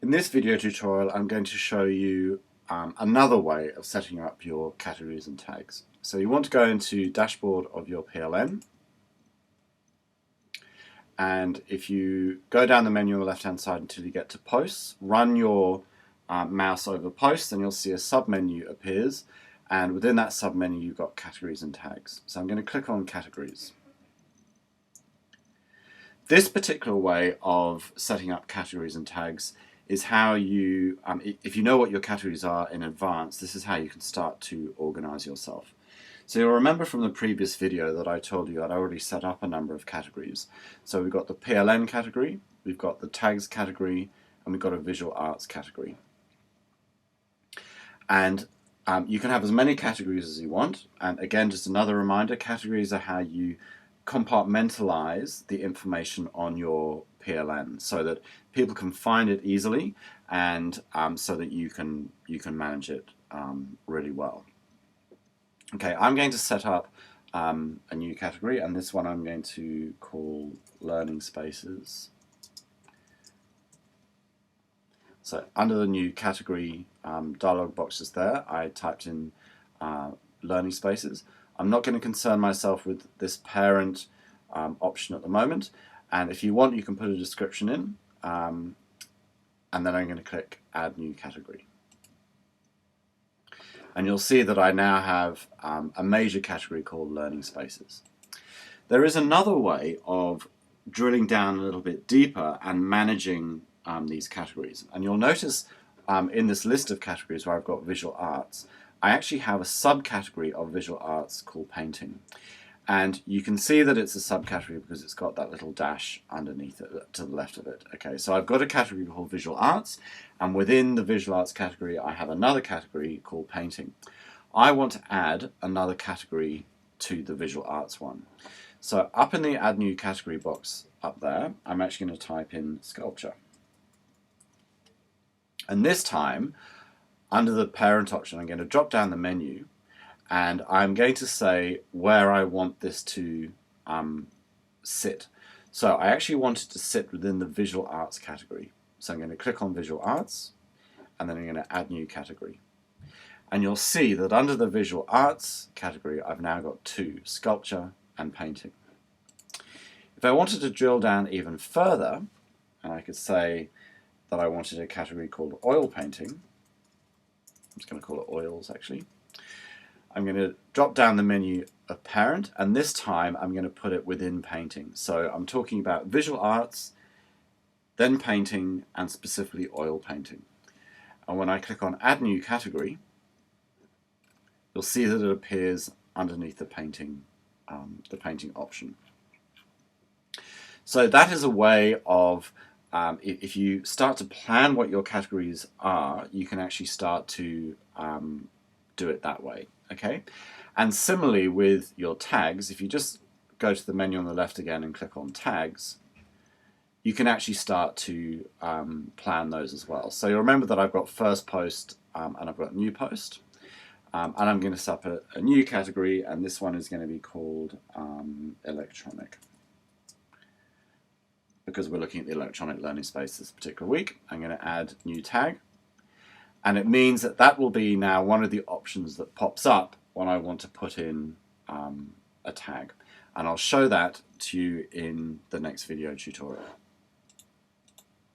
In this video tutorial, I'm going to show you another way of setting up your categories and tags. So you want to go into dashboard of your PLN, and if you go down the menu on the left hand side until you get to posts, run your mouse over posts and you'll see a sub-menu appears, and within that sub-menu you've got categories and tags. So I'm going to click on categories. This particular way of setting up categories and tags is how you, if you know what your categories are in advance, this is how you can start to organize yourself. So you'll remember from the previous video that I told you I'd already set up a number of categories. So we've got the PLN category, we've got the tags category, and we've got a visual arts category. And you can have as many categories as you want. And again, just another reminder, categories are how you compartmentalize the information on your PLN so that people can find it easily, and so that you can manage it really well. Okay, I'm going to set up a new category, and this one I'm going to call Learning Spaces. So under the new category dialog boxes there, I typed in Learning Spaces. I'm not going to concern myself with this parent option at the moment, and if you want you can put a description in, and then I'm going to click Add New Category. And you'll see that I now have a major category called Learning Spaces. There is another way of drilling down a little bit deeper and managing these categories, and you'll notice in this list of categories where I've got visual arts, I actually have a subcategory of visual arts called painting. And you can see that it's a subcategory because it's got that little dash underneath it to the left of it. Okay, so I've got a category called visual arts, and within the visual arts category I have another category called painting. I want to add another category to the visual arts one. So up in the Add New Category box up there, I'm actually going to type in sculpture. And this time, under the parent option, I'm going to drop down the menu, and I'm going to say where I want this to sit. So I actually want it to sit within the visual arts category. So I'm going to click on visual arts, and then I'm going to add new category. And you'll see that under the visual arts category, I've now got two, sculpture and painting. If I wanted to drill down even further, and I could say that I wanted a category called oil painting, I'm just going to call it oils actually. I'm going to drop down the menu of parent, and this time I'm going to put it within painting. So I'm talking about visual arts, then painting, and specifically oil painting. And when I click on Add New Category, you'll see that it appears underneath the painting option. So that is a way of, if you start to plan what your categories are, you can actually start to do it that way. Okay, and similarly with your tags, if you just go to the menu on the left again and click on tags, you can actually start to plan those as well. So you'll remember that I've got first post and I've got new post, and I'm going to set up a new category, and this one is going to be called electronic, because we're looking at the electronic learning space this particular week. I'm going to add new tag. And it means that that will be now one of the options that pops up when I want to put in a tag. And I'll show that to you in the next video tutorial.